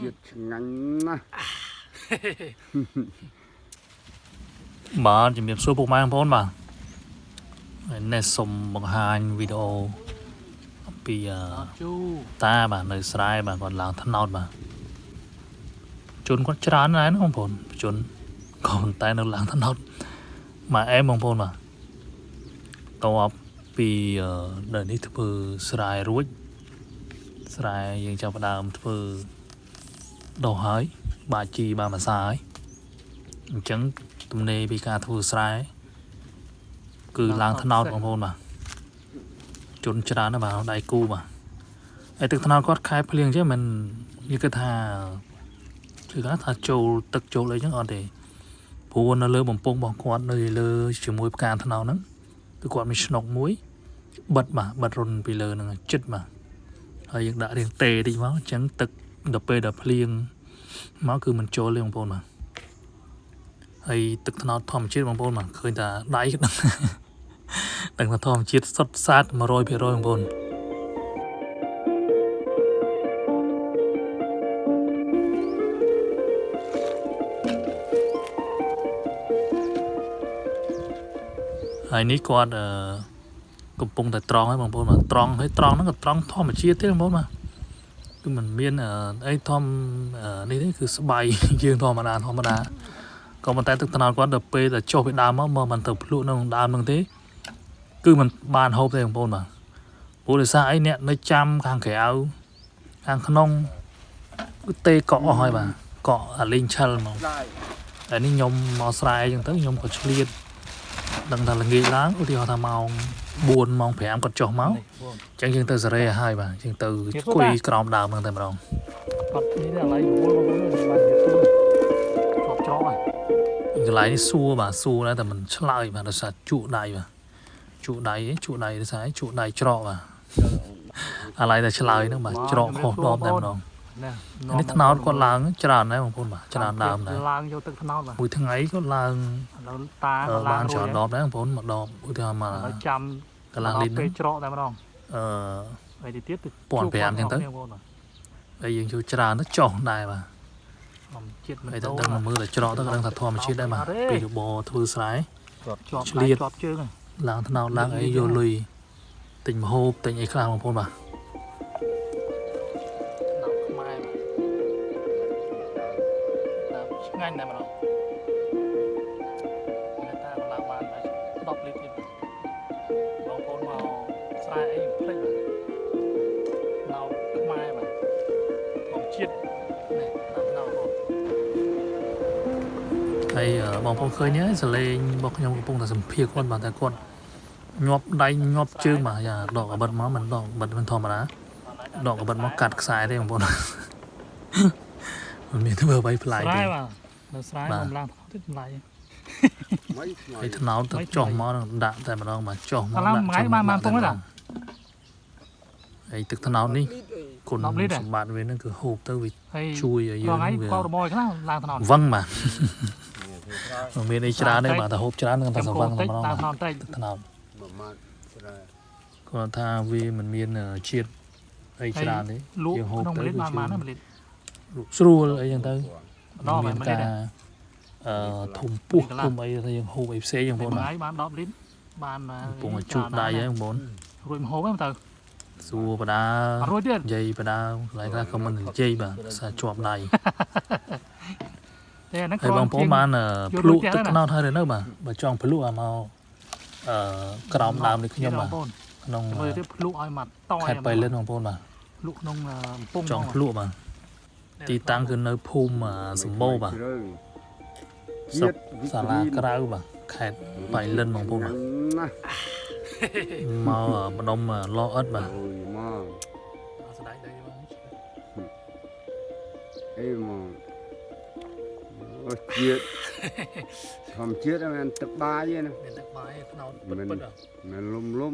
chiết ngắn á bà chỉ biết số bộ máy không bà này xong bằng hai video vì ta bà nơi sai bà còn làm thân nọt bà chốn con chán này nó không phồn chốn còn tay nó làm thân nọt mà em không phồn mà tao vì đờiนี้ធ្វើស្រែរួចស្រែយើងចាប់ផ្ដើមធ្វើដុះហើយបាជីបាម្សាហើយអញ្ចឹងទំនេរពីការធ្វើស្រែគឺឡើងថ្នោតបងប្អូនបាទជន់ច្រើនណាស់បាទដៃគូបាទហើយទឹកថ្នោតគាត់ខែភ្លៀងchứមិននិយាយគឺថាគឺថាចូលទឹកចូលអីចឹងអត់ទេព្រោះនៅលើបំពង់របស់គាត់នៅលើជាមួយផ្កាថ្នោតហ្នឹងគឺគាត់មានឆ្នុកមួយបិទបាទបិទរុនពីលើហ្នឹងចិត្តបាទហើយយើងដាក់រៀងតេតិចមកអញ្ចឹងទឹកដល់ពេលដល់ភ្លៀងមកគឺមិនចូលទេបងប្អូនបាទហើយទឹកថ្នោតធម្មជាតិបងប្អូនបាទឃើញថាដៃហ្នឹងទឹកធម្មជាតិសុទ្ធសាធ 100% បងប្អូនហើយនេះគាត់កំពុងតែត្រង់ហើយបងប្អូនបាទត្រង់ហើយត្រង់ហ្នឹងក៏ត្រង់ធម្មជាតិទេបងប្អូនបាទគឺมันមានអីធម្មនេះទេគឺស្បៃយើងធម្មតាក៏ប៉ុន្តែទឹកថ្នោតគាត់ដល់ពេលតែចុះពីដើមមកមិនទៅភ្លក់នៅដើមហ្នឹងទេគឺมันបានហូបទេបងប្អូនបាទព្រោះដោយសារអីអ្នកនៅចាំខាងក្រៅខាងក្នុងគឺទេកក់អស់ហើយបាទកក់អាលេងឆិលហ្មងហើយនេះខ្ញុំមកស្រែអញ្ចឹងទៅខ្ញុំក៏ឆ្លៀតដឹងថាល្ងាចឡើងឧទាហរណ៍ថាម៉ោង4ម៉ោង5គាត់ចុះមកអញ្ចឹងយើងទៅសេរីឲ្យហើយបាទអញ្ចឹងទៅអង្គុយក្រោមដើមហ្នឹងតែម្ដងគាត់នេះតែឥឡូវវល់បងប្អូនបានជាទួច្រកហើយកន្លែងនេះសួរបាទសួរតែមិនឆ្លើយបាទដោយសារជក់ដៃបាទជក់ដៃដោយសារជក់ដៃច្រកបាទឥឡូវតែឆ្លើយហ្នឹងបាទច្រកខុសដបតែម្ដងនេះថ្នោតគាត់ឡើងច្រើនដែរបងប្អូនបាទច្រើនដើមដែរឡើងយកទឹកថ្នោតបាទមួយថ្ងៃគាត់ឡើងតាបានច្រើនដបដែរបងប្អូនមួយដបឧទាហរណ៍មកចាំកន្លងលីត្រពេលច្រកតែម្ដងហើយទីទៀត1500អញ្ចឹងទៅហើយយើងជួយច្រើនទៅចុះដែរបាទជាតិមិនទៅដឹងមើលតែច្រកទៅដឹងថាធម្មជាតិដែរបាទពេលយោបល់ធ្វើស្រែឆ្លៀតជើងឡើងថ្នោតឡើងអីយកលុយទិញម្ហូបទិញអីខ្លះបងប្អូនបាទឆ្ងាញ់តែម្ដងតែឡើងបាន10លីត្រទៀតបងប្អូនមកស្រែអីភ្លេចបាទឡៅខ្មែរបាទធម្មជាតិនេះតាមឡៅបងហើយបងប្អូនឃើញហើយសលេងរបស់ខ្ញុំកំពុងតែសម្ភាសគាត់បាទតែគាត់ញាប់ដៃញាប់ជើងបាទយ៉ាដកកបិតមកមិនដកកបិតមិនធម្មតាដកកបិតមកកាត់ខ្សែទេបងប្អូនมันមានធ្វើអ្វីប្លែកទេបាទនៅស្រែបំឡើងទៀតចម្លែកហើយថ្នោតទៅចុះមកដាក់តែម្ដងបាទចុះមកដាក់ចុះបានពងទេហើយទឹកថ្នោតនេះគុណសម្បត្តិវានឹងគឺហូបទៅវាជួយឲ្យយើងវារបស់ខ្លះឡើងថ្នោតវឹងបាទមិនមានអីច្រើនទេបាទតែហូបច្រើននឹងតែសង្វឹងតែម្ដងទឹកថ្នោតគាត់ថាវាមិនមានជាតិអីច្រើនទេយើងហូបទៅវាជួយស្រួលអីចឹងទៅមានការធំពោះធំអីថាយើងហូបអីផ្សេងបងប្អូនបាទបាន10លីត្របានពងជូតដៃហ្នឹងបងប្អូនរួចមហូបហ្នឹងទៅសួរបដារួចទៀតនិយាយបដាកន្លែងខ្លះក៏មិននិយាយបាទសារជាប់ដៃតែហ្នឹងបងប្អូនបានភ្លក់ទឹកថ្នោតហើយនៅបាទបើចង់ភ្លក់មកក្រោមដើមនេះខ្ញុំបាទក្នុងមើលទៅភ្លក់ឲ្យមកតយខេត្តបៃលិនបងប្អូនបាទភ្លក់ក្នុងកំពង់ចង់ភ្លក់បាទទីតាំងគឺនៅភូមិសម្បូរបាទស្រុកសាលាក្រៅបាទខេត្តបៃលិនបងប្អូនបាទមកម្ដុំឡអិតបាទមកស្ដាយដីបាទអីមកអូជាតិធម្មជាតិហ្នឹងទឹកបាយទេណាមានទឹកបាយថ្នោតពិតៗមិនលុំ